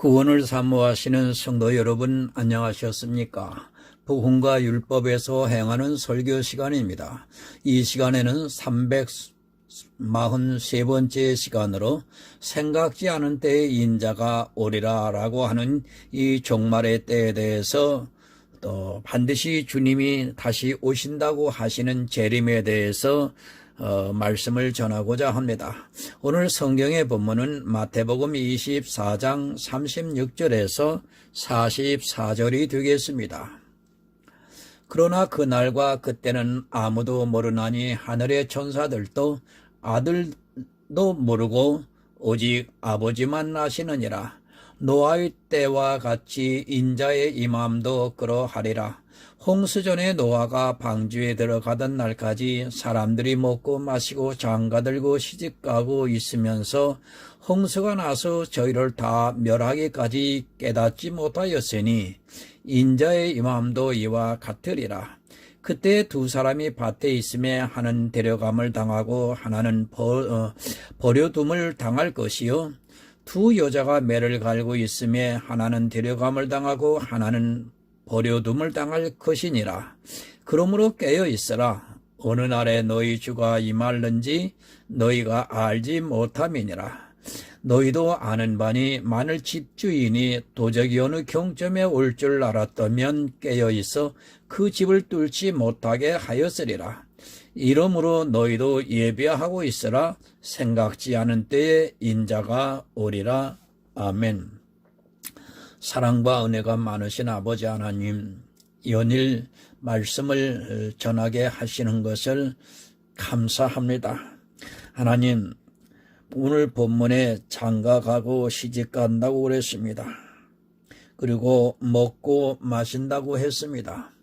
구원을 사모하시는 성도 여러분, 안녕하셨습니까? 복음과 율법에서 행하는 설교 시간입니다. 이 시간에는 343번째 시간으로 생각지 않은 때에 인자가 오리라 라고 하는 이 종말의 때에 대해서 또 반드시 주님이 다시 오신다고 하시는 재림에 대해서 말씀을 전하고자 합니다. 오늘 성경의 본문은 마태복음 24장 36절에서 44절이 되겠습니다. 그러나 그날과 그때는 아무도 모르나니 하늘의 천사들도 아들도 모르고 오직 아버지만 아시느니라. 노아의 때와 같이 인자의 임함도 그러하리라. 홍수전에 노아가 방주에 들어가던 날까지 사람들이 먹고 마시고 장가들고 시집가고 있으면서 홍수가 나서 저희를 다 멸하기까지 깨닫지 못하였으니 인자의 임함도 이와 같으리라. 그때 두 사람이 밭에 있음에 하나는 데려감을 당하고 하나는 버려둠을 당할 것이요, 두 여자가 매를 갈고 있음에 하나는 데려감을 당하고 하나는 버려둠을 당할 것이니라. 그러므로 깨어 있으라. 어느 날에 너희 주가 임할는지 너희가 알지 못함이니라. 너희도 아는 바니 만일 집주인이 도적이 어느 경점에 올 줄 알았다면 깨어 있어 그 집을 뚫지 못하게 하였으리라. 이러므로 너희도 예비하고 있으라. 생각지 않은 때에 인자가 오리라. 아멘. 사랑과 은혜가 많으신 아버지 하나님, 연일 말씀을 전하게 하시는 것을 감사합니다. 하나님, 오늘 본문에 장가 가고 시집 간다고 그랬습니다. 그리고 먹고 마신다고 했습니다.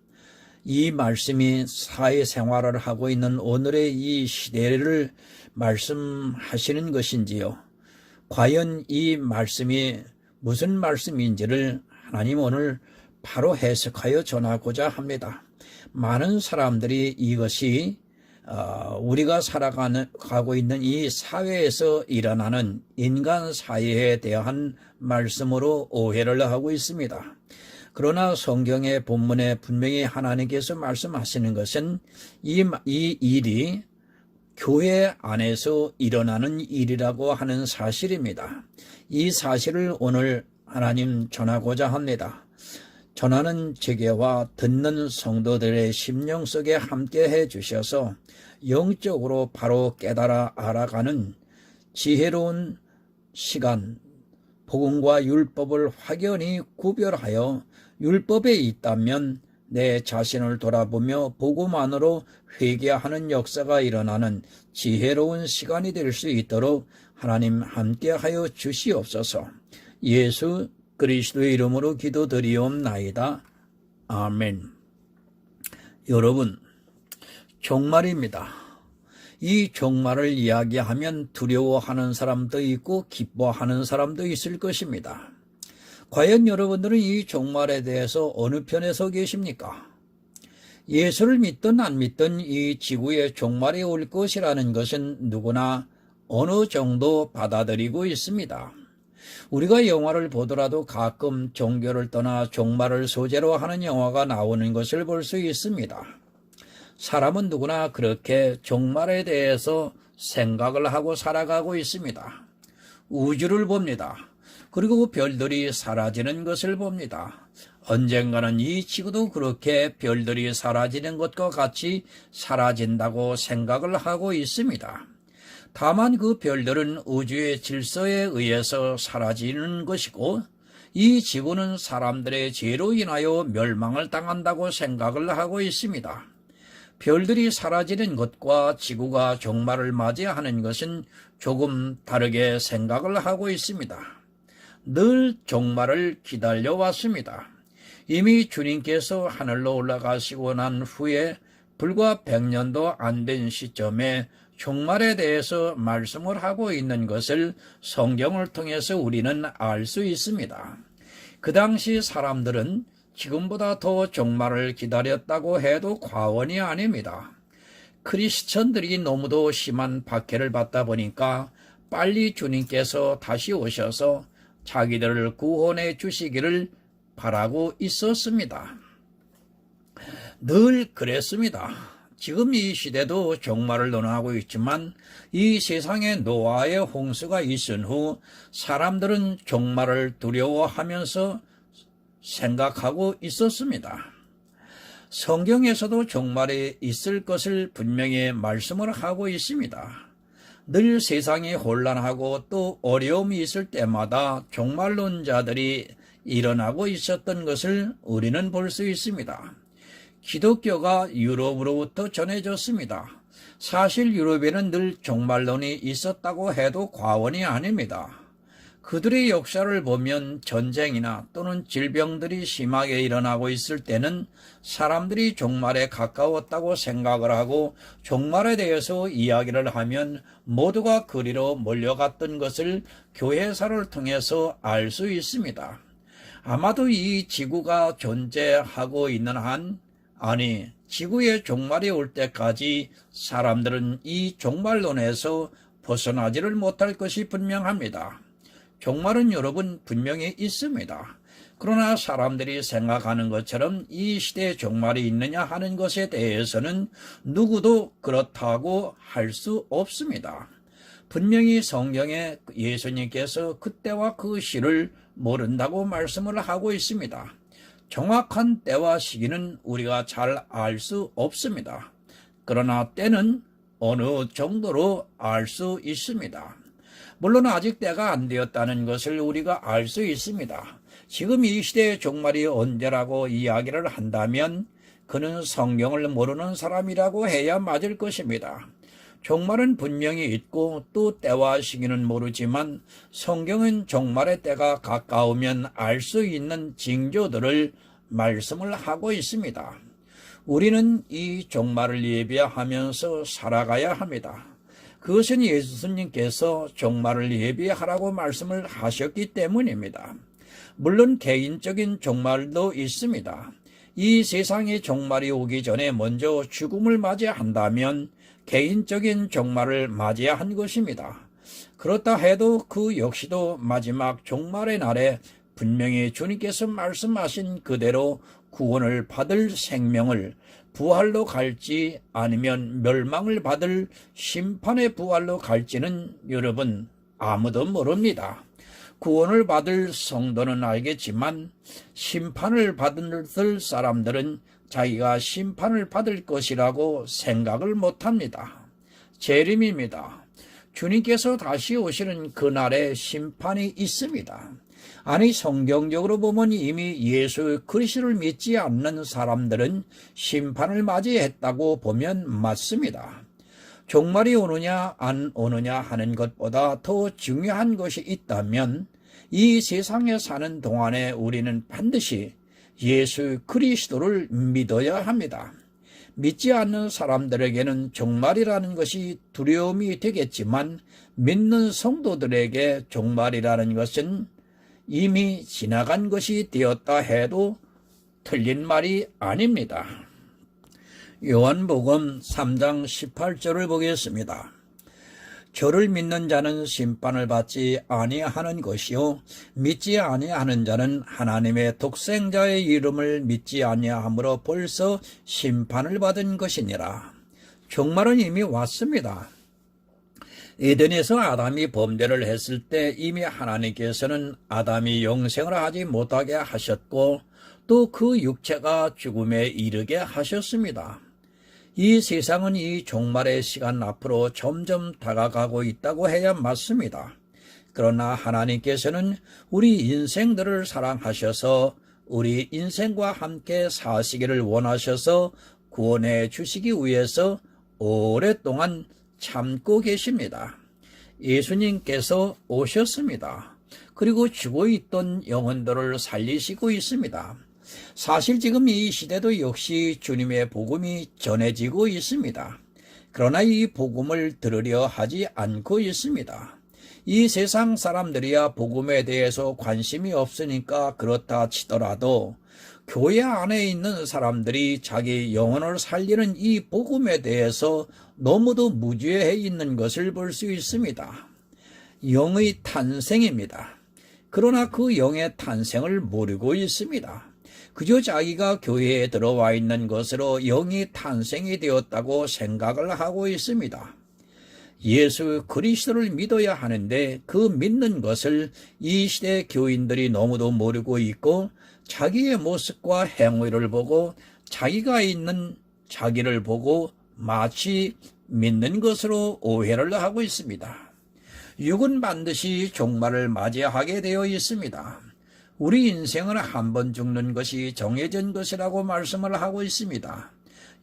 이 말씀이 사회생활을 하고 있는 오늘의 이 시대를 말씀하시는 것인지요? 과연 이 말씀이 무슨 말씀인지를 하나님 오늘 바로 해석하여 전하고자 합니다. 많은 사람들이 이것이 우리가 살아가고 있는 이 사회에서 일어나는 인간 사회에 대한 말씀으로 오해를 하고 있습니다. 그러나 성경의 본문에 분명히 하나님께서 말씀하시는 것은 이 일이 교회 안에서 일어나는 일이라고 하는 사실입니다. 이 사실을 오늘 하나님 전하고자 합니다. 전하는 제게와 듣는 성도들의 심령 속에 함께 해 주셔서 영적으로 바로 깨달아 알아가는 지혜로운 시간, 복음과 율법을 확연히 구별하여 율법에 있다면 내 자신을 돌아보며 복음 안으로 회개하는 역사가 일어나는 지혜로운 시간이 될 수 있도록 하나님 함께하여 주시옵소서. 예수 그리스도의 이름으로 기도드리옵나이다. 아멘. 여러분, 종말입니다. 이 종말을 이야기하면 두려워하는 사람도 있고 기뻐하는 사람도 있을 것입니다. 과연 여러분들은 이 종말에 대해서 어느 편에 서 계십니까? 예수를 믿든 안 믿든 이 지구에 종말이 올 것이라는 것은 누구나 어느 정도 받아들이고 있습니다. 우리가 영화를 보더라도 가끔 종교를 떠나 종말을 소재로 하는 영화가 나오는 것을 볼 수 있습니다. 사람은 누구나 그렇게 종말에 대해서 생각을 하고 살아가고 있습니다. 우주를 봅니다. 그리고 별들이 사라지는 것을 봅니다. 언젠가는 이 지구도 그렇게 별들이 사라지는 것과 같이 사라진다고 생각을 하고 있습니다. 다만 그 별들은 우주의 질서에 의해서 사라지는 것이고 이 지구는 사람들의 죄로 인하여 멸망을 당한다고 생각을 하고 있습니다. 별들이 사라지는 것과 지구가 종말을 맞이하는 것은 조금 다르게 생각을 하고 있습니다. 늘 종말을 기다려왔습니다. 이미 주님께서 하늘로 올라가시고 난 후에 불과 100년도 안 된 시점에 종말에 대해서 말씀을 하고 있는 것을 성경을 통해서 우리는 알 수 있습니다. 그 당시 사람들은 지금보다 더 종말을 기다렸다고 해도 과언이 아닙니다. 크리스천들이 너무도 심한 박해를 받다 보니까 빨리 주님께서 다시 오셔서 자기들을 구원해 주시기를 바라고 있었습니다. 늘 그랬습니다. 지금 이 시대도 종말을 논하고 있지만 이 세상에 노아의 홍수가 있은 후 사람들은 종말을 두려워하면서 생각하고 있었습니다. 성경에서도 종말이 있을 것을 분명히 말씀을 하고 있습니다. 늘 세상이 혼란하고 또 어려움이 있을 때마다 종말론자들이 일어나고 있었던 것을 우리는 볼 수 있습니다. 기독교가 유럽으로부터 전해졌습니다. 사실 유럽에는 늘 종말론이 있었다고 해도 과언이 아닙니다. 그들의 역사를 보면 전쟁이나 또는 질병들이 심하게 일어나고 있을 때는 사람들이 종말에 가까웠다고 생각을 하고 종말에 대해서 이야기를 하면 모두가 그리로 몰려갔던 것을 교회사를 통해서 알 수 있습니다. 아마도 이 지구가 존재하고 있는 지구의 종말이 올 때까지 사람들은 이 종말론에서 벗어나지를 못할 것이 분명합니다. 종말은 여러분 분명히 있습니다. 그러나 사람들이 생각하는 것처럼 이 시대에 종말이 있느냐 하는 것에 대해서는 누구도 그렇다고 할 수 없습니다. 분명히 성경에 예수님께서 그때와 그 시를 모른다고 말씀을 하고 있습니다. 정확한 때와 시기는 우리가 잘 알 수 없습니다. 그러나 때는 어느 정도로 알 수 있습니다. 물론 아직 때가 안 되었다는 것을 우리가 알 수 있습니다. 지금 이 시대의 종말이 언제라고 이야기를 한다면 그는 성경을 모르는 사람이라고 해야 맞을 것입니다. 종말은 분명히 있고 또 때와 시기는 모르지만 성경은 종말의 때가 가까우면 알 수 있는 징조들을 말씀을 하고 있습니다. 우리는 이 종말을 예비하면서 살아가야 합니다. 그것은 예수님께서 종말을 예비하라고 말씀을 하셨기 때문입니다. 물론 개인적인 종말도 있습니다. 이 세상의 종말이 오기 전에 먼저 죽음을 맞이한다면 개인적인 종말을 맞이한 것입니다. 그렇다 해도 그 역시도 마지막 종말의 날에 분명히 주님께서 말씀하신 그대로 구원을 받을 생명을 부활로 갈지 아니면 멸망을 받을 심판의 부활로 갈지는 여러분 아무도 모릅니다. 구원을 받을 성도는 알겠지만 심판을 받을 사람들은 자기가 심판을 받을 것이라고 생각을 못합니다. 재림입니다. 주님께서 다시 오시는 그날에 심판이 있습니다. 아니 성경적으로 보면 이미 예수 그리스도를 믿지 않는 사람들은 심판을 맞이했다고 보면 맞습니다. 종말이 오느냐 안 오느냐 하는 것보다 더 중요한 것이 있다면 이 세상에 사는 동안에 우리는 반드시 예수 그리스도를 믿어야 합니다. 믿지 않는 사람들에게는 종말이라는 것이 두려움이 되겠지만 믿는 성도들에게 종말이라는 것은 이미 지나간 것이 되었다 해도 틀린 말이 아닙니다. 요한복음 3장 18절을 보겠습니다. 저를 믿는 자는 심판을 받지 아니하는 것이요 믿지 아니하는 자는 하나님의 독생자의 이름을 믿지 아니함으로 벌써 심판을 받은 것이니라. 종말은 이미 왔습니다. 에덴에서 아담이 범죄를 했을 때 이미 하나님께서는 아담이 영생을 하지 못하게 하셨고 또 그 육체가 죽음에 이르게 하셨습니다. 이 세상은 이 종말의 시간 앞으로 점점 다가가고 있다고 해야 맞습니다. 그러나 하나님께서는 우리 인생들을 사랑하셔서 우리 인생과 함께 사시기를 원하셔서 구원해 주시기 위해서 오랫동안 참고 계십니다. 예수님께서 오셨습니다. 그리고 죽어 있던 영혼들을 살리시고 있습니다. 사실 지금 이 시대도 역시 주님의 복음이 전해지고 있습니다. 그러나 이 복음을 들으려 하지 않고 있습니다. 이 세상 사람들이야 복음에 대해서 관심이 없으니까 그렇다 치더라도 교회 안에 있는 사람들이 자기 영혼을 살리는 이 복음에 대해서 너무도 무지해 있는 것을 볼 수 있습니다. 영의 탄생입니다. 그러나 그 영의 탄생을 모르고 있습니다. 그저 자기가 교회에 들어와 있는 것으로 영이 탄생이 되었다고 생각을 하고 있습니다. 예수 그리스도를 믿어야 하는데 그 믿는 것을 이 시대 교인들이 너무도 모르고 있고 자기의 모습과 행위를 보고 자기가 있는 자기를 보고 마치 믿는 것으로 오해를 하고 있습니다. 육은 반드시 종말을 맞이하게 되어 있습니다. 우리 인생은 한 번 죽는 것이 정해진 것이라고 말씀을 하고 있습니다.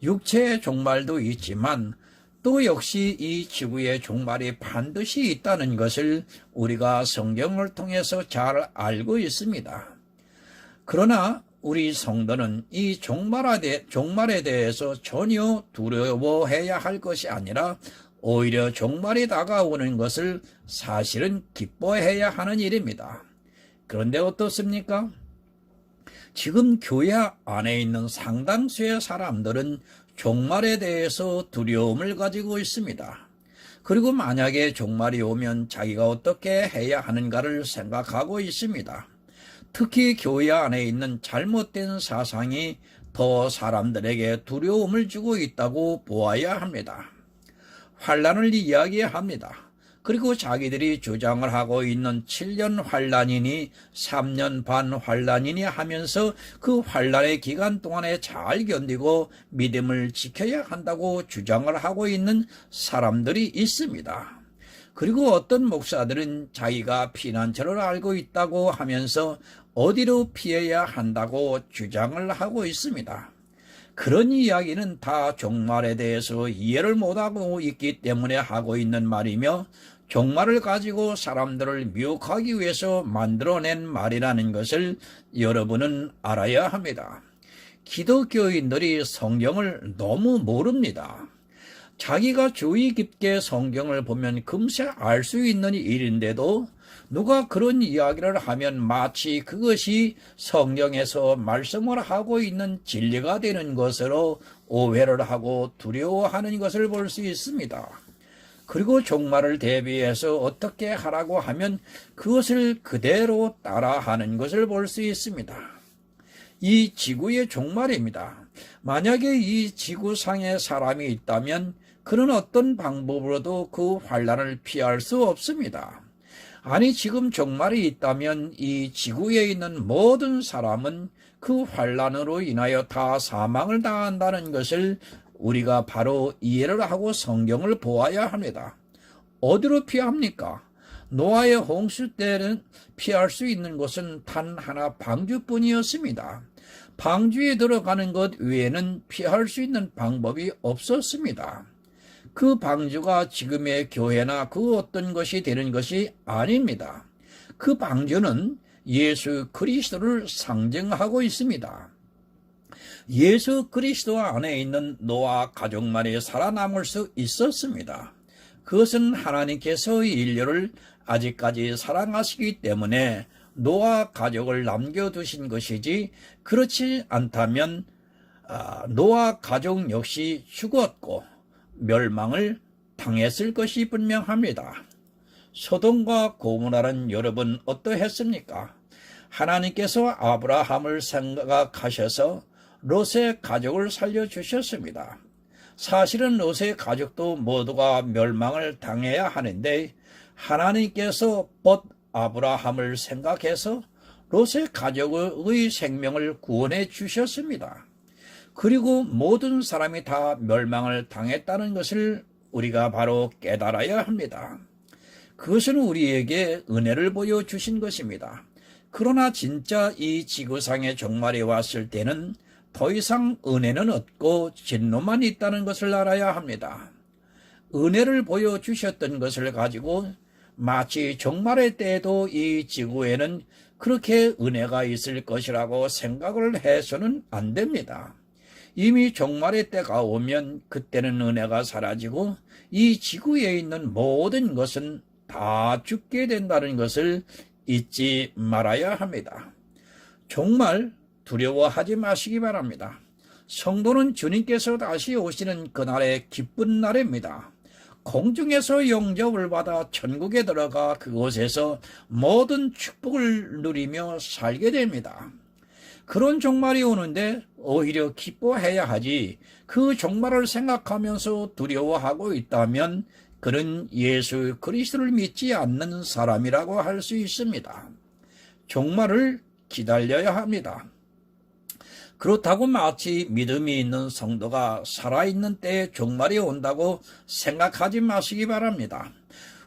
육체의 종말도 있지만 또 역시 이 지구의 종말이 반드시 있다는 것을 우리가 성경을 통해서 잘 알고 있습니다. 그러나 우리 성도는 이 종말에 대해서 전혀 두려워해야 할 것이 아니라 오히려 종말이 다가오는 것을 사실은 기뻐해야 하는 일입니다. 그런데 어떻습니까? 지금 교회 안에 있는 상당수의 사람들은 종말에 대해서 두려움을 가지고 있습니다. 그리고 만약에 종말이 오면 자기가 어떻게 해야 하는가를 생각하고 있습니다. 특히 교회 안에 있는 잘못된 사상이 더 사람들에게 두려움을 주고 있다고 보아야 합니다. 환난을 이야기합니다. 그리고 자기들이 주장을 하고 있는 7년 환난이니 3년 반 환난이니 하면서 그 환난의 기간 동안에 잘 견디고 믿음을 지켜야 한다고 주장을 하고 있는 사람들이 있습니다. 그리고 어떤 목사들은 자기가 피난처를 알고 있다고 하면서 어디로 피해야 한다고 주장을 하고 있습니다. 그런 이야기는 다 종말에 대해서 이해를 못하고 있기 때문에 하고 있는 말이며 종말을 가지고 사람들을 미혹하기 위해서 만들어낸 말이라는 것을 여러분은 알아야 합니다. 기독교인들이 성경을 너무 모릅니다. 자기가 주의 깊게 성경을 보면 금세 알 수 있는 일인데도 누가 그런 이야기를 하면 마치 그것이 성경에서 말씀을 하고 있는 진리가 되는 것으로 오해를 하고 두려워하는 것을 볼 수 있습니다. 그리고 종말을 대비해서 어떻게 하라고 하면 그것을 그대로 따라하는 것을 볼 수 있습니다. 이 지구의 종말입니다. 만약에 이 지구상에 사람이 있다면 그런 어떤 방법으로도 그 환난을 피할 수 없습니다. 아니 지금 종말이 있다면 이 지구에 있는 모든 사람은 그 환난으로 인하여 다 사망을 당한다는 것을 우리가 바로 이해를 하고 성경을 보아야 합니다. 어디로 피합니까? 노아의 홍수 때는 피할 수 있는 곳은 단 하나 방주뿐이었습니다. 방주에 들어가는 것 외에는 피할 수 있는 방법이 없었습니다. 그 방주가 지금의 교회나 그 어떤 것이 되는 것이 아닙니다. 그 방주는 예수 그리스도를 상징하고 있습니다. 예수 그리스도 안에 있는 노아 가족만이 살아남을 수 있었습니다. 그것은 하나님께서 인류를 아직까지 사랑하시기 때문에 노아 가족을 남겨두신 것이지 그렇지 않다면 노아 가족 역시 죽었고 멸망을 당했을 것이 분명합니다. 소돔과 고모라는 여러분 어떠했습니까? 하나님께서 아브라함을 생각하셔서 롯의 가족을 살려주셨습니다. 사실은 롯의 가족도 모두가 멸망을 당해야 하는데 하나님께서 곧 아브라함을 생각해서 롯의 가족의 생명을 구원해 주셨습니다. 그리고 모든 사람이 다 멸망을 당했다는 것을 우리가 바로 깨달아야 합니다. 그것은 우리에게 은혜를 보여주신 것입니다. 그러나 진짜 이 지구상의 종말이 왔을 때는 더 이상 은혜는 없고 진노만 있다는 것을 알아야 합니다. 은혜를 보여주셨던 것을 가지고 마치 종말의 때에도 이 지구에는 그렇게 은혜가 있을 것이라고 생각을 해서는 안 됩니다. 이미 종말의 때가 오면 그때는 은혜가 사라지고 이 지구에 있는 모든 것은 다 죽게 된다는 것을 잊지 말아야 합니다. 정말 두려워하지 마시기 바랍니다. 성도는 주님께서 다시 오시는 그날의 기쁜 날입니다. 공중에서 영접을 받아 천국에 들어가 그곳에서 모든 축복을 누리며 살게 됩니다. 그런 종말이 오는데 오히려 기뻐해야 하지, 그 종말을 생각하면서 두려워하고 있다면 그는 예수 그리스도를 믿지 않는 사람이라고 할 수 있습니다. 종말을 기다려야 합니다. 그렇다고 마치 믿음이 있는 성도가 살아있는 때에 종말이 온다고 생각하지 마시기 바랍니다.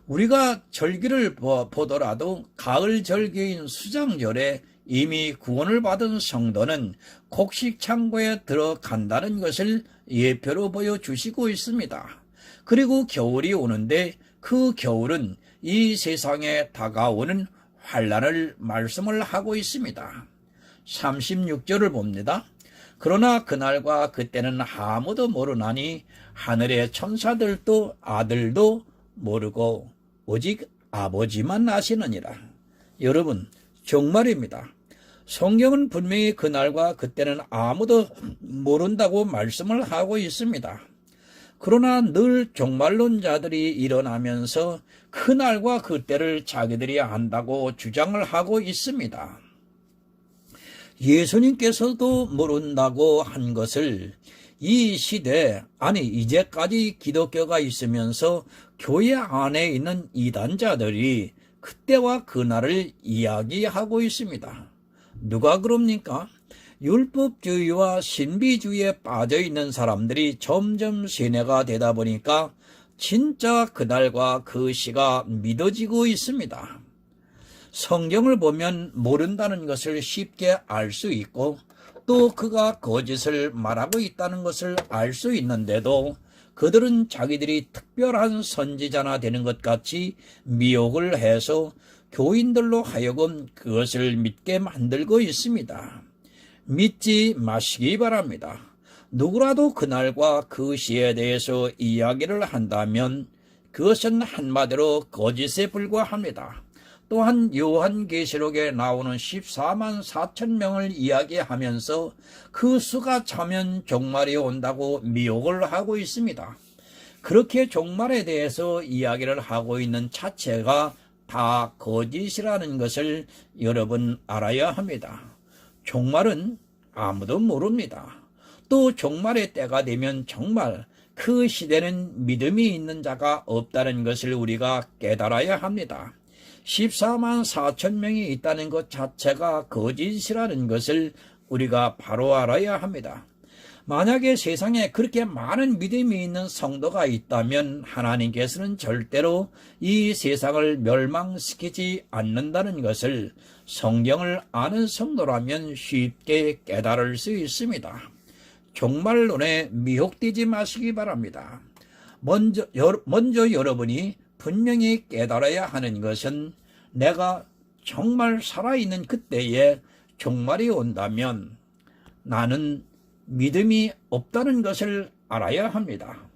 우리가 절기를 보더라도 가을 절기인 수장절에 이미 구원을 받은 성도는 곡식창고에 들어간다는 것을 예표로 보여주시고 있습니다. 그리고 겨울이 오는데 그 겨울은 이 세상에 다가오는 환난을 말씀을 하고 있습니다. 36절을 봅니다. 그러나 그날과 그때는 아무도 모르나니 하늘의 천사들도 아들도 모르고 오직 아버지만 아시느니라. 여러분, 종말입니다. 성경은 분명히 그날과 그때는 아무도 모른다고 말씀을 하고 있습니다. 그러나 늘 종말론자들이 일어나면서 그날과 그때를 자기들이 안다고 주장을 하고 있습니다. 예수님께서도 모른다고 한 것을 이 시대, 아니 이제까지 기독교가 있으면서 교회 안에 있는 이단자들이 그때와 그날을 이야기하고 있습니다. 누가 그럽니까? 율법주의와 신비주의에 빠져있는 사람들이 점점 세뇌가 되다 보니까 진짜 그날과 그 시가 믿어지고 있습니다. 성경을 보면 모른다는 것을 쉽게 알 수 있고 또 그가 거짓을 말하고 있다는 것을 알 수 있는데도 그들은 자기들이 특별한 선지자나 되는 것 같이 미혹을 해서 교인들로 하여금 그것을 믿게 만들고 있습니다. 믿지 마시기 바랍니다. 누구라도 그날과 그 시에 대해서 이야기를 한다면 그것은 한마디로 거짓에 불과합니다. 또한 요한계시록에 나오는 14만 4천 명을 이야기하면서 그 수가 차면 종말이 온다고 미혹을 하고 있습니다. 그렇게 종말에 대해서 이야기를 하고 있는 자체가 다 거짓이라는 것을 여러분 알아야 합니다. 종말은 아무도 모릅니다. 또 종말의 때가 되면 정말 그 시대는 믿음이 있는 자가 없다는 것을 우리가 깨달아야 합니다. 14만 4천 명이 있다는 것 자체가 거짓이라는 것을 우리가 바로 알아야 합니다. 만약에 세상에 그렇게 많은 믿음이 있는 성도가 있다면 하나님께서는 절대로 이 세상을 멸망시키지 않는다는 것을 성경을 아는 성도라면 쉽게 깨달을 수 있습니다. 종말론에 미혹되지 마시기 바랍니다. 먼저 여러분이 분명히 깨달아야 하는 것은 내가 정말 살아있는 그때에 종말이 온다면 나는 믿음이 없다는 것을 알아야 합니다.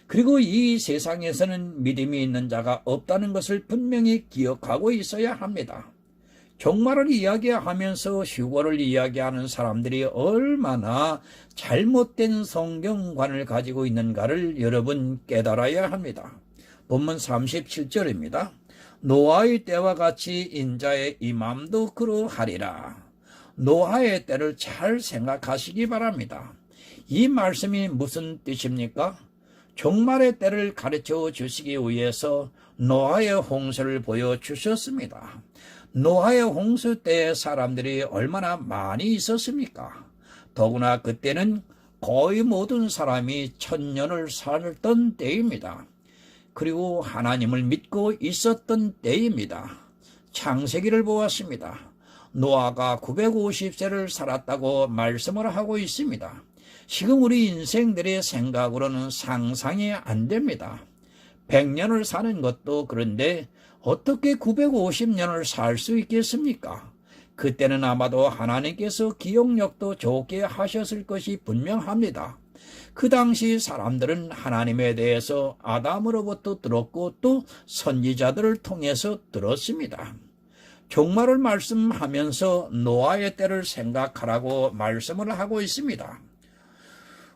그리고 이 세상에서는 믿음이 있는 자가 없다는 것을 분명히 기억하고 있어야 합니다. 종말을 이야기하면서 휴거를 이야기하는 사람들이 얼마나 잘못된 성경관을 가지고 있는가를 여러분 깨달아야 합니다. 본문 37절입니다. 노아의 때와 같이 인자의 임함도 그러하리라. 노아의 때를 잘 생각하시기 바랍니다. 이 말씀이 무슨 뜻입니까? 종말의 때를 가르쳐 주시기 위해서 노아의 홍수를 보여주셨습니다. 노아의 홍수 때에 사람들이 얼마나 많이 있었습니까? 더구나 그때는 거의 모든 사람이 1000년을 살던 때입니다. 그리고 하나님을 믿고 있었던 때입니다. 창세기를 보았습니다. 노아가 950세를 살았다고 말씀을 하고 있습니다. 지금 우리 인생들의 생각으로는 상상이 안 됩니다. 100년을 사는 것도 그런데 어떻게 950년을 살 수 있겠습니까? 그때는 아마도 하나님께서 기억력도 좋게 하셨을 것이 분명합니다. 그 당시 사람들은 하나님에 대해서 아담으로부터 들었고 또 선지자들을 통해서 들었습니다. 종말을 말씀하면서 노아의 때를 생각하라고 말씀을 하고 있습니다.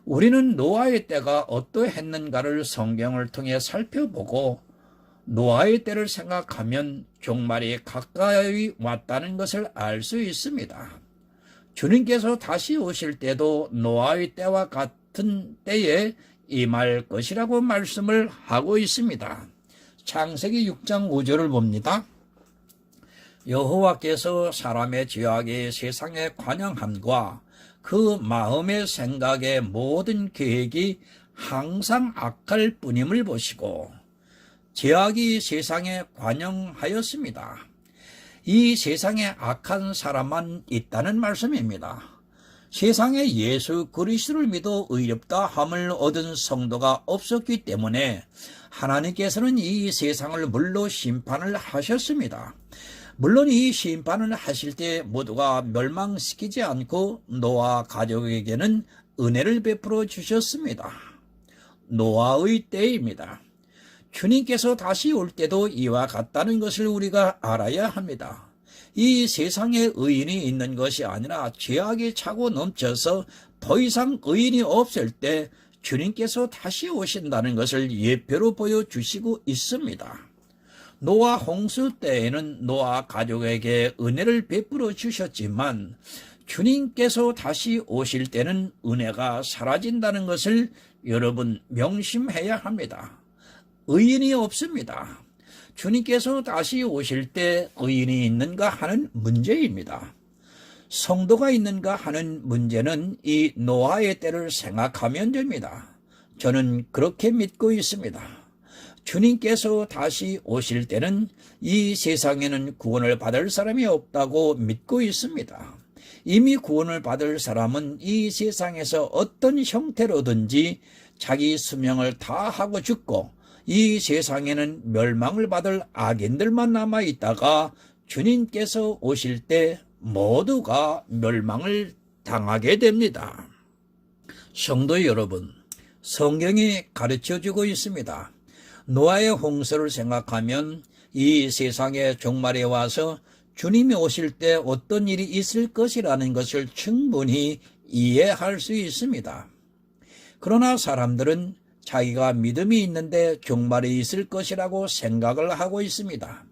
우리는 노아의 때가 어떠했는가를 성경을 통해 살펴보고 노아의 때를 생각하면 종말이 가까이 왔다는 것을 알 수 있습니다. 주님께서 다시 오실 때도 노아의 때와 같은 때에 임할 것이라고 말씀을 하고 있습니다. 창세기 6장 5절을 봅니다. 여호와께서 사람의 죄악이 세상에 관영함과 그 마음의 생각의 모든 계획이 항상 악할 뿐임을 보시고 죄악이 세상에 관영하였습니다. 이 세상에 악한 사람만 있다는 말씀입니다. 세상에 예수 그리스도를 믿어 의롭다 함을 얻은 성도가 없었기 때문에 하나님께서는 이 세상을 물로 심판을 하셨습니다. 물론 이 심판을 하실 때 모두가 멸망시키지 않고 노아 가족에게는 은혜를 베풀어 주셨습니다. 노아의 때입니다. 주님께서 다시 올 때도 이와 같다는 것을 우리가 알아야 합니다. 이 세상에 의인이 있는 것이 아니라 죄악이 차고 넘쳐서 더 이상 의인이 없을 때 주님께서 다시 오신다는 것을 예표로 보여주시고 있습니다. 노아 홍수 때에는 노아 가족에게 은혜를 베풀어 주셨지만 주님께서 다시 오실 때는 은혜가 사라진다는 것을 여러분 명심해야 합니다. 의인이 없습니다. 주님께서 다시 오실 때 의인이 있는가 하는 문제입니다. 성도가 있는가 하는 문제는 이 노아의 때를 생각하면 됩니다. 저는 그렇게 믿고 있습니다. 주님께서 다시 오실 때는 이 세상에는 구원을 받을 사람이 없다고 믿고 있습니다. 이미 구원을 받을 사람은 이 세상에서 어떤 형태로든지 자기 수명을 다하고 죽고 이 세상에는 멸망을 받을 악인들만 남아있다가 주님께서 오실 때 모두가 멸망을 당하게 됩니다. 성도 여러분, 성경이 가르쳐주고 있습니다. 노아의 홍수를 생각하면 이 세상의 종말에 와서 주님이 오실 때 어떤 일이 있을 것이라는 것을 충분히 이해할 수 있습니다. 그러나 사람들은 자기가 믿음이 있는데 종말이 있을 것이라고 생각을 하고 있습니다.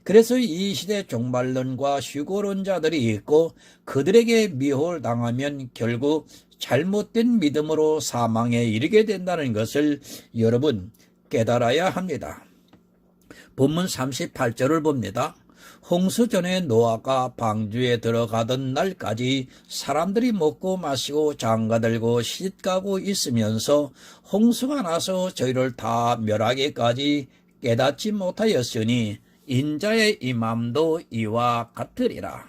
그래서 이 시대 종말론과 휴거론자들이 있고 그들에게 미혹당하면 결국 잘못된 믿음으로 사망에 이르게 된다는 것을 여러분 깨달아야 합니다. 본문 38절을 봅니다. 홍수 전에 노아가 방주에 들어가던 날까지 사람들이 먹고 마시고 장가들고 시집가고 있으면서 홍수가 나서 저희를 다 멸하기까지 깨닫지 못하였으니 인자의 임함도 이와 같으리라.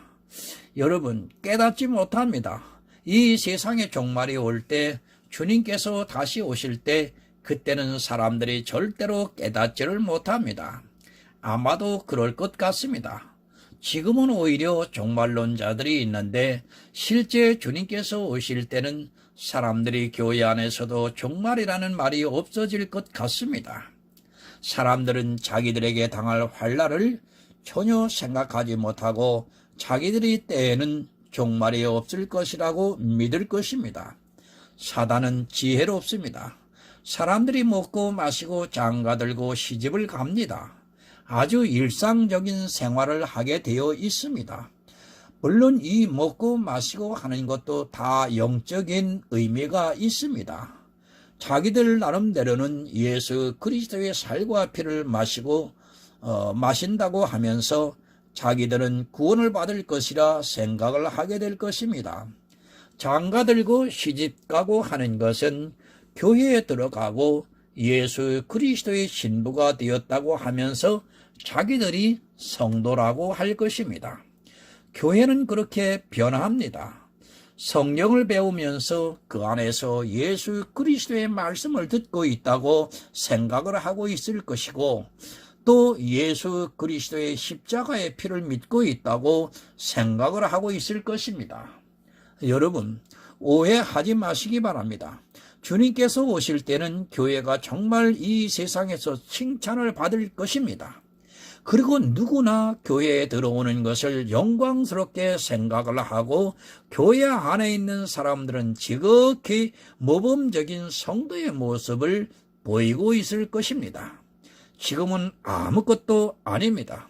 여러분 깨닫지 못합니다. 이 세상의 종말이 올 때 주님께서 다시 오실 때 그때는 사람들이 절대로 깨닫지를 못합니다. 아마도 그럴 것 같습니다. 지금은 오히려 종말론자들이 있는데 실제 주님께서 오실 때는 사람들이 교회 안에서도 종말이라는 말이 없어질 것 같습니다. 사람들은 자기들에게 당할 환난을 전혀 생각하지 못하고 자기들의 때에는 종말이 없을 것이라고 믿을 것입니다. 사단은 지혜롭습니다. 사람들이 먹고 마시고 장가들고 시집을 갑니다. 아주 일상적인 생활을 하게 되어 있습니다. 물론 이 먹고 마시고 하는 것도 다 영적인 의미가 있습니다. 자기들 나름대로는 예수 그리스도의 살과 피를 마신다고 하면서 자기들은 구원을 받을 것이라 생각을 하게 될 것입니다. 장가들고 시집가고 하는 것은 교회에 들어가고 예수 그리스도의 신부가 되었다고 하면서 자기들이 성도라고 할 것입니다. 교회는 그렇게 변화합니다. 성경을 배우면서 그 안에서 예수 그리스도의 말씀을 듣고 있다고 생각을 하고 있을 것이고 또 예수 그리스도의 십자가의 피를 믿고 있다고 생각을 하고 있을 것입니다. 여러분, 오해하지 마시기 바랍니다. 주님께서 오실 때는 교회가 정말 이 세상에서 칭찬을 받을 것입니다. 그리고 누구나 교회에 들어오는 것을 영광스럽게 생각을 하고 교회 안에 있는 사람들은 지극히 모범적인 성도의 모습을 보이고 있을 것입니다. 지금은 아무것도 아닙니다.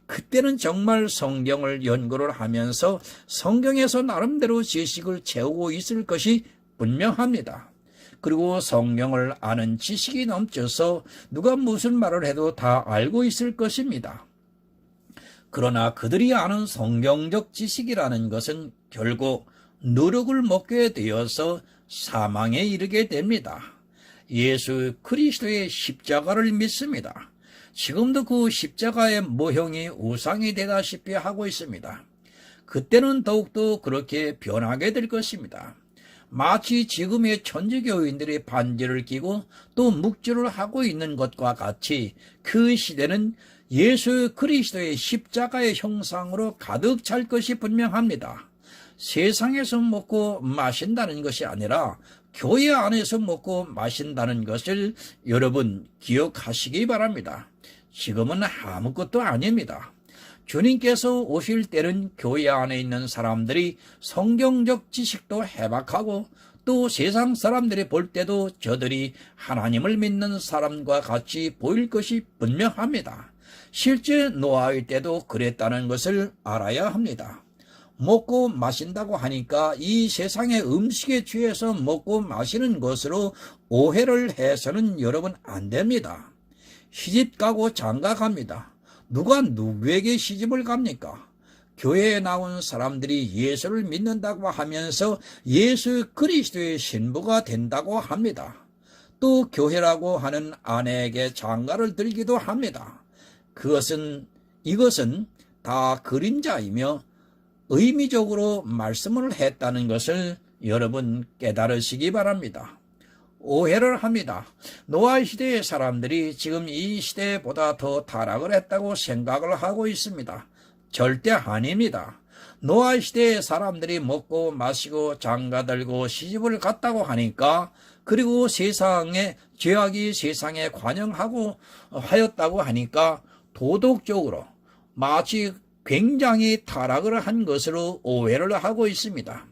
그때는 정말 성경을 연구를 하면서 성경에서 나름대로 지식을 채우고 있을 것이 분명합니다. 그리고 성경을 아는 지식이 넘쳐서 누가 무슨 말을 해도 다 알고 있을 것입니다. 그러나 그들이 아는 성경적 지식이라는 것은 결국 누룩을 먹게 되어서 사망에 이르게 됩니다. 예수 그리스도의 십자가를 믿습니다. 지금도 그 십자가의 모형이 우상이 되다시피 하고 있습니다. 그때는 더욱더 그렇게 변하게 될 것입니다. 마치 지금의 천주교인들이 반지를 끼고 또 묵주를 하고 있는 것과 같이 그 시대는 예수 그리스도의 십자가의 형상으로 가득 찰 것이 분명합니다. 세상에서 먹고 마신다는 것이 아니라 교회 안에서 먹고 마신다는 것을 여러분 기억하시기 바랍니다. 지금은 아무것도 아닙니다. 주님께서 오실 때는 교회 안에 있는 사람들이 성경적 지식도 해박하고 또 세상 사람들이 볼 때도 저들이 하나님을 믿는 사람과 같이 보일 것이 분명합니다. 실제 노아의 때도 그랬다는 것을 알아야 합니다. 먹고 마신다고 하니까 이 세상의 음식에 취해서 먹고 마시는 것으로 오해를 해서는 여러분 안 됩니다. 시집 가고 장가 갑니다. 누가 누구에게 시집을 갑니까? 교회에 나온 사람들이 예수를 믿는다고 하면서 예수 그리스도의 신부가 된다고 합니다. 또 교회라고 하는 아내에게 장가를 들기도 합니다. 이것은 다 그림자이며 의미적으로 말씀을 했다는 것을 여러분 깨달으시기 바랍니다. 오해를 합니다. 노아 시대의 사람들이 지금 이 시대보다 더 타락을 했다고 생각을 하고 있습니다. 절대 아닙니다. 노아 시대의 사람들이 먹고 마시고 장가들고 시집을 갔다고 하니까 그리고 세상에 죄악이 세상에 관영하고 하였다고 하니까 도덕적으로 마치 굉장히 타락을 한 것으로 오해를 하고 있습니다.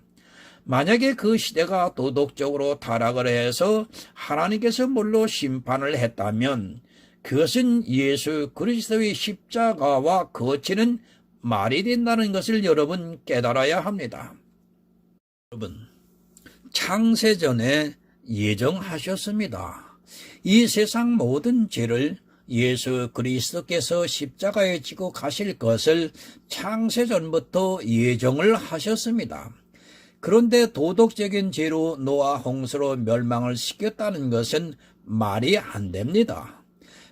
만약에 그 시대가 도덕적으로 타락을 해서 하나님께서 물로 심판을 했다면 그것은 예수 그리스도의 십자가와 거치는 말이 된다는 것을 여러분 깨달아야 합니다. 여러분, 창세전에 예정하셨습니다. 이 세상 모든 죄를 예수 그리스도께서 십자가에 지고 가실 것을 창세전부터 예정을 하셨습니다. 그런데 도덕적인 죄로 노아 홍수로 멸망을 시켰다는 것은 말이 안 됩니다.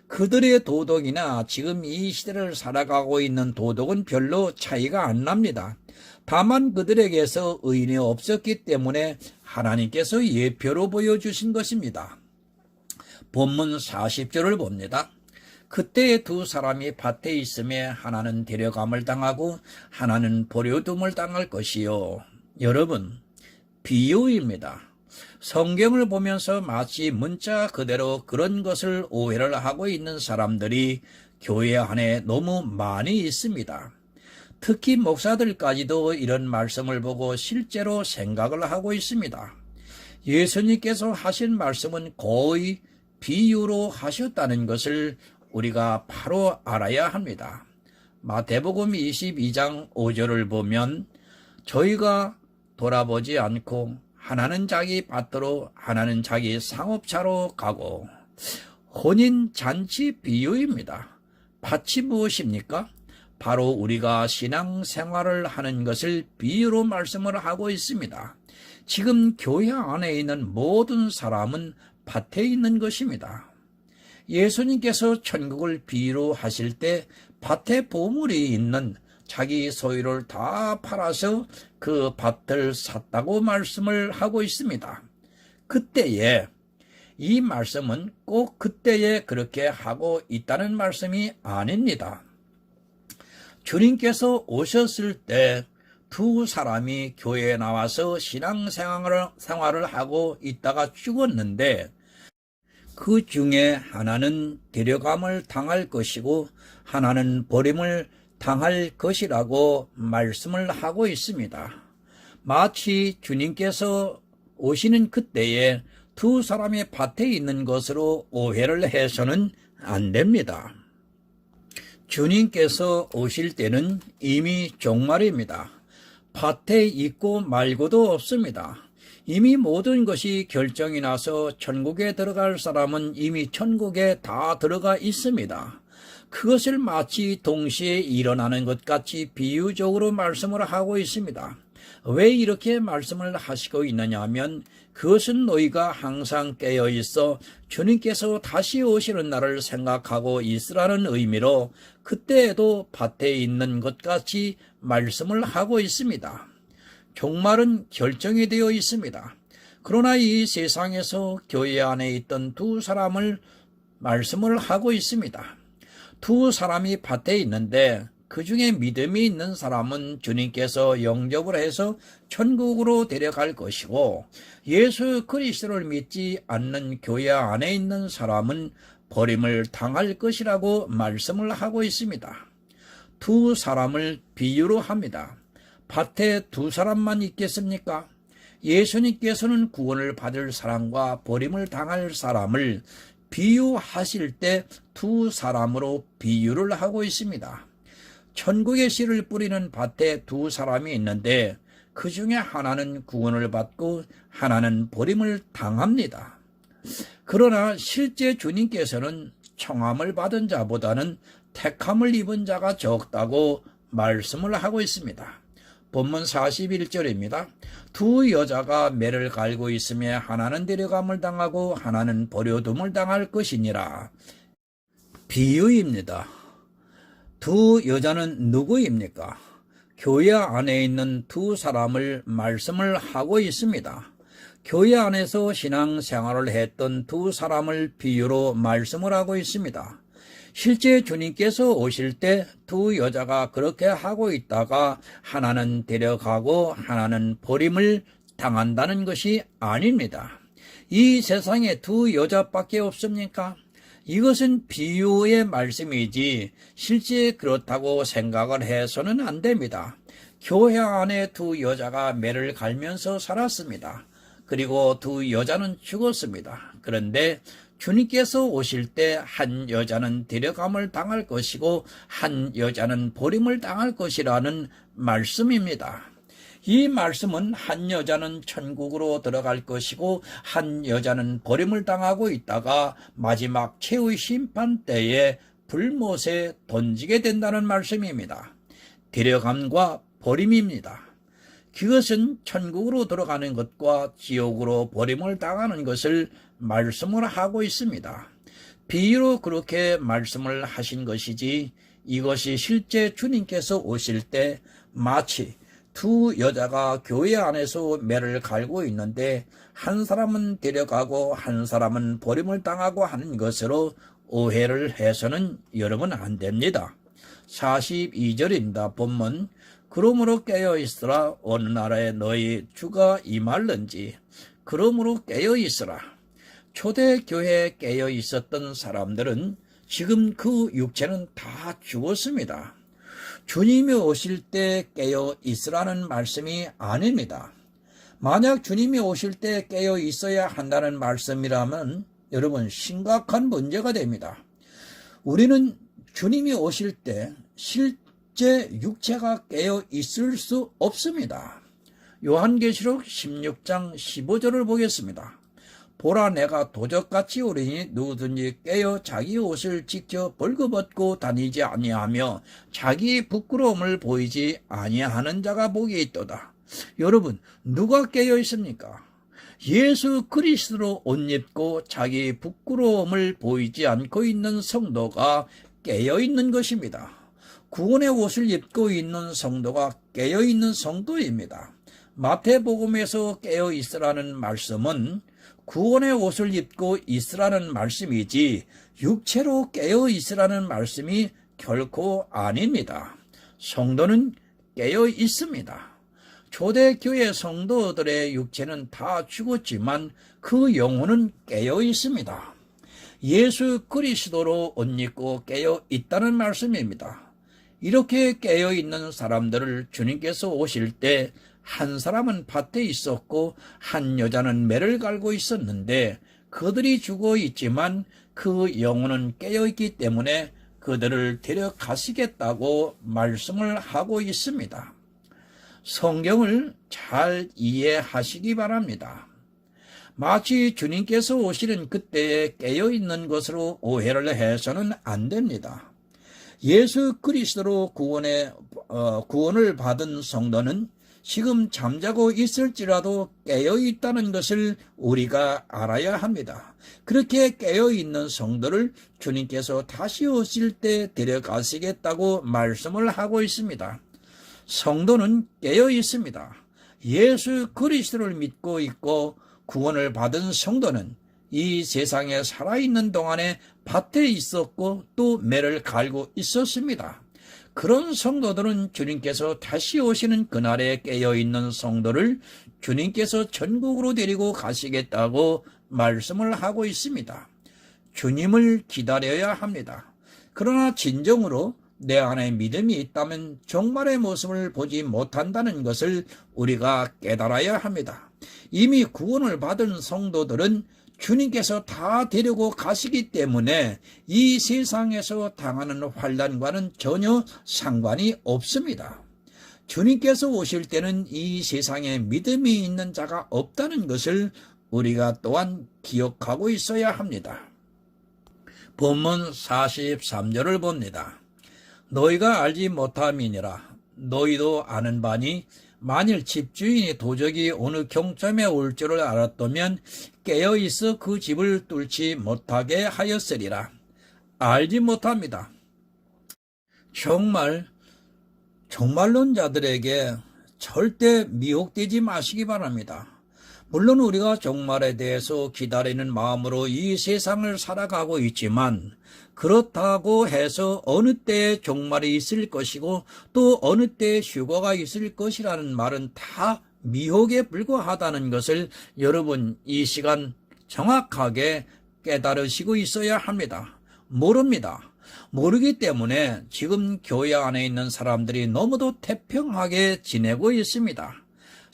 그들의 도덕이나 지금 이 시대를 살아가고 있는 도덕은 별로 차이가 안 납니다. 다만 그들에게서 의인이 없었기 때문에 하나님께서 예표로 보여주신 것입니다. 본문 40절을 봅니다. 그때 두 사람이 밭에 있음에 하나는 데려감을 당하고 하나는 버려둠을 당할 것이요. 여러분, 비유입니다. 성경을 보면서 마치 문자 그대로 그런 것을 오해를 하고 있는 사람들이 교회 안에 너무 많이 있습니다. 특히 목사들까지도 이런 말씀을 보고 실제로 생각을 하고 있습니다. 예수님께서 하신 말씀은 거의 비유로 하셨다는 것을 우리가 바로 알아야 합니다. 마태복음 22장 5절을 보면 저희가 돌아보지 않고 하나는 자기 밭으로 하나는 자기 상업차로 가고 혼인 잔치 비유입니다. 밭이 무엇입니까? 바로 우리가 신앙생활을 하는 것을 비유로 말씀을 하고 있습니다. 지금 교회 안에 있는 모든 사람은 밭에 있는 것입니다. 예수님께서 천국을 비유로 하실 때 밭에 보물이 있는 자기 소유를 다 팔아서 그 밭을 샀다고 말씀을 하고 있습니다. 그때에 이 말씀은 꼭 그때에 그렇게 하고 있다는 말씀이 아닙니다. 주님께서 오셨을 때 두 사람이 교회에 나와서 신앙생활을 하고 있다가 죽었는데 그 중에 하나는 데려감을 당할 것이고 하나는 버림을 당할 것이라고 말씀을 하고 있습니다. 마치 주님께서 오시는 그때에 두 사람이 밭에 있는 것으로 오해를 해서는 안 됩니다. 주님께서 오실 때는 이미 종말입니다. 밭에 있고 말고도 없습니다. 이미 모든 것이 결정이 나서 천국에 들어갈 사람은 이미 천국에 다 들어가 있습니다. 그것을 마치 동시에 일어나는 것 같이 비유적으로 말씀을 하고 있습니다. 왜 이렇게 말씀을 하시고 있느냐 하면 그것은 너희가 항상 깨어 있어 주님께서 다시 오시는 날을 생각하고 있으라는 의미로 그때에도 밭에 있는 것 같이 말씀을 하고 있습니다. 종말은 결정이 되어 있습니다. 그러나 이 세상에서 교회 안에 있던 두 사람을 말씀을 하고 있습니다. 두 사람이 밭에 있는데 그 중에 믿음이 있는 사람은 주님께서 영접을 해서 천국으로 데려갈 것이고 예수 그리스도를 믿지 않는 교회 안에 있는 사람은 버림을 당할 것이라고 말씀을 하고 있습니다. 두 사람을 비유로 합니다. 밭에 두 사람만 있겠습니까? 예수님께서는 구원을 받을 사람과 버림을 당할 사람을 비유하실 때 두 사람으로 비유를 하고 있습니다. 천국의 씨를 뿌리는 밭에 두 사람이 있는데 그 중에 하나는 구원을 받고 하나는 버림을 당합니다. 그러나 실제 주님께서는 청함을 받은 자보다는 택함을 입은 자가 적다고 말씀을 하고 있습니다. 본문 41절입니다. 두 여자가 매를 갈고 있으며 하나는 데려감을 당하고 하나는 버려둠을 당할 것이니라. 비유입니다. 두 여자는 누구입니까? 교회 안에 있는 두 사람을 말씀을 하고 있습니다. 교회 안에서 신앙생활을 했던 두 사람을 비유로 말씀을 하고 있습니다. 실제 주님께서 오실 때 두 여자가 그렇게 하고 있다가 하나는 데려가고 하나는 버림을 당한다는 것이 아닙니다. 이 세상에 두 여자밖에 없습니까? 이것은 비유의 말씀이지 실제 그렇다고 생각을 해서는 안 됩니다. 교회 안에 두 여자가 매를 갈면서 살았습니다. 그리고 두 여자는 죽었습니다. 그런데 주님께서 오실 때 한 여자는 데려감을 당할 것이고 한 여자는 버림을 당할 것이라는 말씀입니다. 이 말씀은 한 여자는 천국으로 들어갈 것이고 한 여자는 버림을 당하고 있다가 마지막 최후의 심판 때에 불못에 던지게 된다는 말씀입니다. 데려감과 버림입니다. 그것은 천국으로 들어가는 것과 지옥으로 버림을 당하는 것을 말씀을 하고 있습니다. 비유로 그렇게 말씀을 하신 것이지 이것이 실제 주님께서 오실 때 마치 두 여자가 교회 안에서 매를 갈고 있는데 한 사람은 데려가고 한 사람은 버림을 당하고 하는 것으로 오해를 해서는 여러분 안 됩니다. 42절입니다. 본문 그러므로 깨어있으라 어느 나라에 너희 주가 임할는지 그러므로 깨어있으라. 초대교회에 깨어있었던 사람들은 지금 그 육체는 다 죽었습니다. 주님이 오실 때 깨어있으라는 말씀이 아닙니다. 만약 주님이 오실 때 깨어있어야 한다는 말씀이라면 여러분 심각한 문제가 됩니다. 우리는 주님이 오실 때 실제 육체가 깨어있을 수 없습니다. 요한계시록 16장 15절을 보겠습니다. 보라 내가 도적같이 오리니 누구든지 깨어 자기 옷을 직접 벌거벗고 다니지 아니하며 자기 부끄러움을 보이지 아니하는 자가 복이 있도다. 여러분 누가 깨어 있습니까? 예수 그리스도로 옷 입고 자기 부끄러움을 보이지 않고 있는 성도가 깨어 있는 것입니다. 구원의 옷을 입고 있는 성도가 깨어 있는 성도입니다. 마태복음에서 깨어 있으라는 말씀은 구원의 옷을 입고 있으라는 말씀이지 육체로 깨어 있으라는 말씀이 결코 아닙니다. 성도는 깨어 있습니다. 초대교회 성도들의 육체는 다 죽었지만 그 영혼은 깨어 있습니다. 예수 그리스도로 옷 입고 깨어 있다는 말씀입니다. 이렇게 깨어 있는 사람들을 주님께서 오실 때 한 사람은 밭에 있었고 한 여자는 매를 갈고 있었는데 그들이 죽어 있지만 그 영혼은 깨어 있기 때문에 그들을 데려가시겠다고 말씀을 하고 있습니다. 성경을 잘 이해하시기 바랍니다. 마치 주님께서 오시는 그때에 깨어있는 것으로 오해를 해서는 안 됩니다. 예수 그리스도로 구원을 받은 성도는 지금 잠자고 있을지라도 깨어있다는 것을 우리가 알아야 합니다. 그렇게 깨어있는 성도를 주님께서 다시 오실 때 데려가시겠다고 말씀을 하고 있습니다. 성도는 깨어 있습니다. 예수 그리스도를 믿고 있고 구원을 받은 성도는 이 세상에 살아있는 동안에 밭에 있었고 또 매를 갈고 있었습니다. 그런 성도들은 주님께서 다시 오시는 그날에 깨어있는 성도를 주님께서 천국으로 데리고 가시겠다고 말씀을 하고 있습니다. 주님을 기다려야 합니다. 그러나 진정으로 내 안에 믿음이 있다면 종말의 모습을 보지 못한다는 것을 우리가 깨달아야 합니다. 이미 구원을 받은 성도들은 주님께서 다 데리고 가시기 때문에 이 세상에서 당하는 환난과는 전혀 상관이 없습니다. 주님께서 오실 때는 이 세상에 믿음이 있는 자가 없다는 것을 우리가 또한 기억하고 있어야 합니다. 본문 43절을 봅니다. 너희가 알지 못함이니라. 너희도 아는 바니 만일 집주인이 도적이 어느 경점에 올 줄을 알았다면 깨어있어 그 집을 뚫지 못하게 하였으리라. 알지 못합니다. 종말론자들에게 절대 미혹되지 마시기 바랍니다. 물론 우리가 종말에 대해서 기다리는 마음으로 이 세상을 살아가고 있지만 그렇다고 해서 어느 때에 종말이 있을 것이고 또 어느 때에 휴거가 있을 것이라는 말은 다 미혹에 불과하다는 것을 여러분 이 시간 정확하게 깨달으시고 있어야 합니다. 모릅니다. 모르기 때문에 지금 교회 안에 있는 사람들이 너무도 태평하게 지내고 있습니다.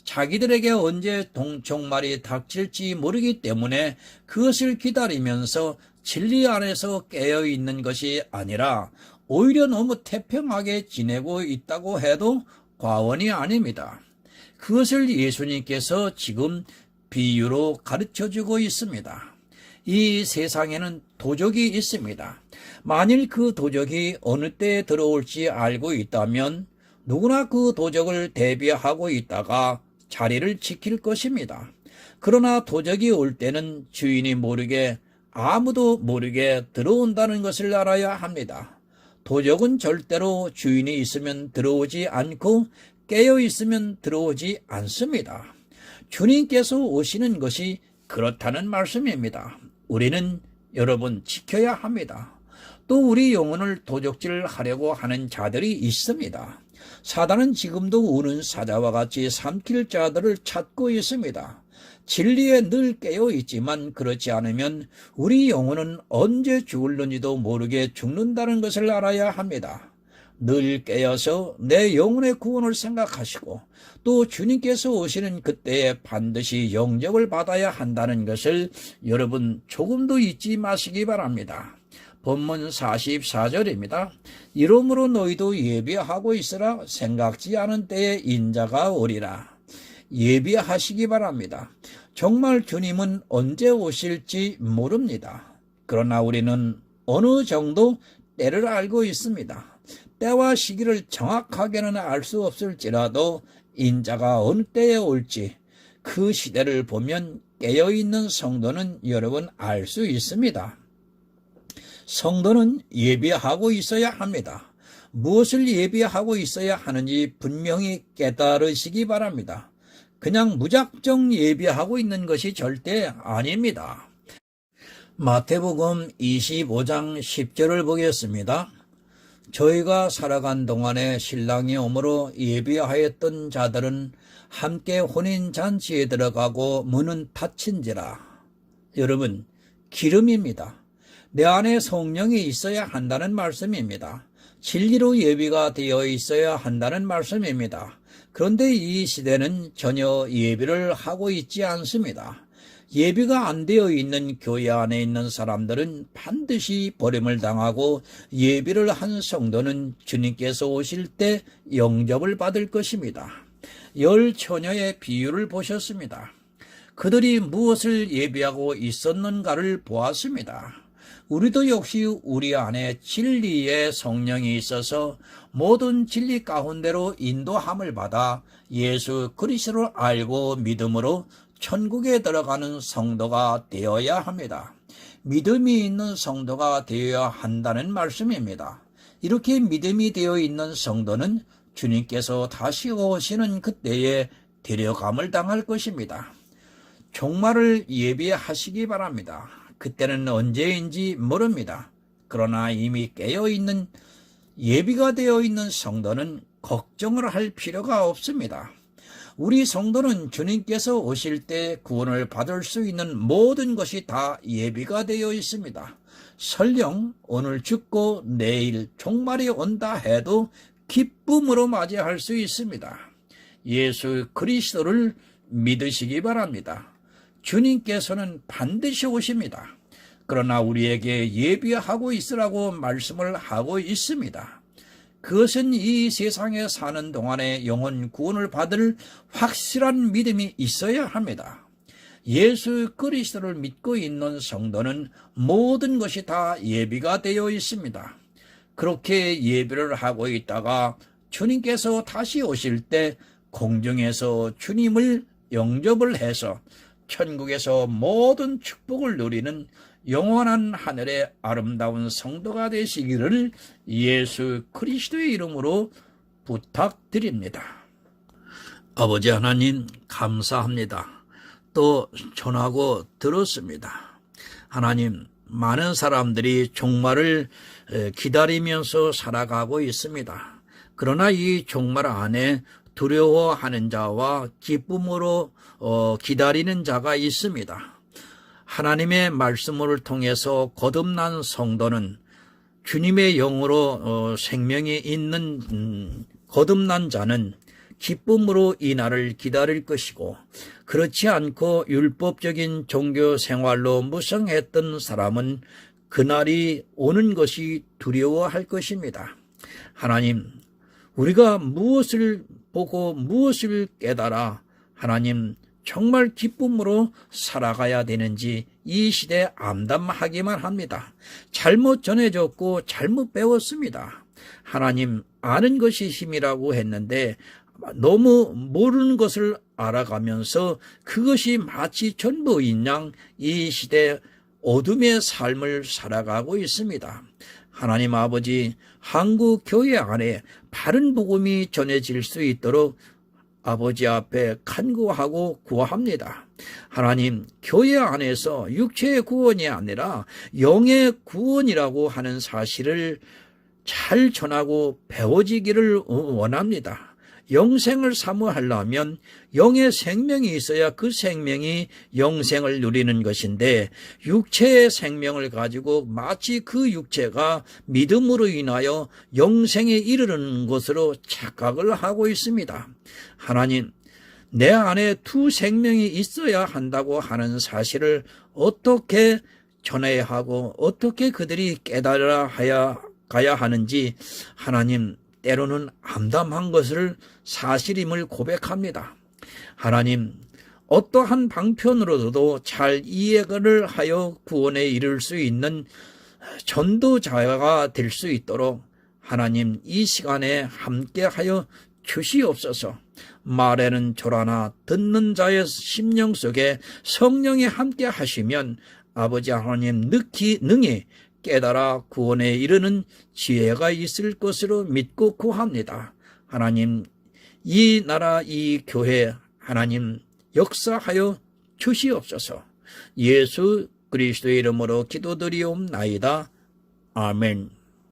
자기들에게 언제 종말이 닥칠지 모르기 때문에 그것을 기다리면서 진리 안에서 깨어있는 것이 아니라 오히려 너무 태평하게 지내고 있다고 해도 과언이 아닙니다. 그것을 예수님께서 지금 비유로 가르쳐주고 있습니다. 이 세상에는 도적이 있습니다. 만일 그 도적이 어느 때에 들어올지 알고 있다면 누구나 그 도적을 대비하고 있다가 자리를 지킬 것입니다. 그러나 도적이 올 때는 주인이 모르게 아무도 모르게 들어온다는 것을 알아야 합니다. 도적은 절대로 주인이 있으면 들어오지 않고 깨어 있으면 들어오지 않습니다. 주님께서 오시는 것이 그렇다는 말씀입니다. 우리는 여러분 지켜야 합니다. 또 우리 영혼을 도적질하려고 하는 자들이 있습니다. 사단은 지금도 우는 사자와 같이 삼킬 자들을 찾고 있습니다. 진리에 늘 깨어 있지만 그렇지 않으면 우리 영혼은 언제 죽을는지도 모르게 죽는다는 것을 알아야 합니다. 늘 깨어서 내 영혼의 구원을 생각하시고 또 주님께서 오시는 그때에 반드시 영접을 받아야 한다는 것을 여러분 조금도 잊지 마시기 바랍니다. 본문 44절입니다. 이러므로 너희도 예비하고 있으라. 생각지 않은 때에 인자가 오리라. 예비하시기 바랍니다. 정말 주님은 언제 오실지 모릅니다. 그러나 우리는 어느 정도 때를 알고 있습니다. 때와 시기를 정확하게는 알 수 없을지라도 인자가 어느 때에 올지 그 시대를 보면 깨어있는 성도는 여러분 알 수 있습니다. 성도는 예비하고 있어야 합니다. 무엇을 예비하고 있어야 하는지 분명히 깨달으시기 바랍니다. 그냥 무작정 예비하고 있는 것이 절대 아닙니다. 마태복음 25장 10절을 보겠습니다. 저희가 살아간 동안에 신랑이 오므로 예비하였던 자들은 함께 혼인잔치에 들어가고 문은 닫힌지라. 여러분, 기름입니다. 내 안에 성령이 있어야 한다는 말씀입니다. 진리로 예비가 되어 있어야 한다는 말씀입니다. 그런데 이 시대는 전혀 예비를 하고 있지 않습니다. 예비가 안 되어 있는 교회 안에 있는 사람들은 반드시 버림을 당하고, 예비를 한 성도는 주님께서 오실 때 영접을 받을 것입니다. 10처녀의 비유를 보셨습니다. 그들이 무엇을 예비하고 있었는가를 보았습니다. 우리도 역시 우리 안에 진리의 성령이 있어서 모든 진리 가운데로 인도함을 받아 예수 그리스도를 알고 믿음으로 천국에 들어가는 성도가 되어야 합니다. 믿음이 있는 성도가 되어야 한다는 말씀입니다. 이렇게 믿음이 되어 있는 성도는 주님께서 다시 오시는 그때에 데려감을 당할 것입니다. 종말을 예비하시기 바랍니다. 그때는 언제인지 모릅니다. 그러나 이미 깨어있는, 예비가 되어 있는 성도는 걱정을 할 필요가 없습니다. 우리 성도는 주님께서 오실 때 구원을 받을 수 있는 모든 것이 다 예비가 되어 있습니다. 설령 오늘 죽고 내일 종말이 온다 해도 기쁨으로 맞이할 수 있습니다. 예수 그리스도를 믿으시기 바랍니다. 주님께서는 반드시 오십니다. 그러나 우리에게 예비하고 있으라고 말씀을 하고 있습니다. 그것은 이 세상에 사는 동안에 영혼 구원을 받을 확실한 믿음이 있어야 합니다. 예수 그리스도를 믿고 있는 성도는 모든 것이 다 예비가 되어 있습니다. 그렇게 예비를 하고 있다가 주님께서 다시 오실 때 공중에서 주님을 영접을 해서 천국에서 모든 축복을 누리는 영원한 하늘의 아름다운 성도가 되시기를 예수 그리스도의 이름으로 부탁드립니다. 아버지 하나님, 감사합니다. 또 전하고 들었습니다. 하나님, 많은 사람들이 종말을 기다리면서 살아가고 있습니다. 그러나 이 종말 안에 두려워하는 자와 기쁨으로 기다리는 자가 있습니다. 하나님의 말씀을 통해서 거듭난 성도는 주님의 영으로 생명이 있는 거듭난 자는 기쁨으로 이 날을 기다릴 것이고, 그렇지 않고 율법적인 종교 생활로 무성했던 사람은 그날이 오는 것이 두려워할 것입니다. 하나님, 우리가 무엇을 보고 무엇을 깨달아 하나님 정말 기쁨으로 살아가야 되는지 이 시대에 암담하기만 합니다. 잘못 전해졌고 잘못 배웠습니다. 하나님, 아는 것이 힘이라고 했는데 너무 모르는 것을 알아가면서 그것이 마치 전부인 양 이 시대 어둠의 삶을 살아가고 있습니다. 하나님 아버지, 한국 교회 안에 바른 복음이 전해질 수 있도록 아버지 앞에 간구하고 구합니다. 하나님, 교회 안에서 육체의 구원이 아니라 영의 구원이라고 하는 사실을 잘 전하고 배워지기를 원합니다. 영생을 사모하려면 영의 생명이 있어야 그 생명이 영생을 누리는 것인데, 육체의 생명을 가지고 마치 그 육체가 믿음으로 인하여 영생에 이르는 것으로 착각을 하고 있습니다. 하나님, 내 안에 두 생명이 있어야 한다고 하는 사실을 어떻게 전해야 하고 어떻게 그들이 깨달아야 가야 하는지 하나님, 때로는 암담한 것을 사실임을 고백합니다. 하나님, 어떠한 방편으로도 잘 이해를 하여 구원에 이를 수 있는 전도자가 될 수 있도록 하나님, 이 시간에 함께하여 주시옵소서. 말에는 조라나 듣는 자의 심령 속에 성령이 함께 하시면 아버지 하나님 능히 깨달아 구원에 이르는 지혜가 있을 것으로 믿고 구합니다. 하나님, 이 나라 이 교회 하나님 역사하여 주시옵소서. 예수 그리스도의 이름으로 기도드리옵나이다. 아멘.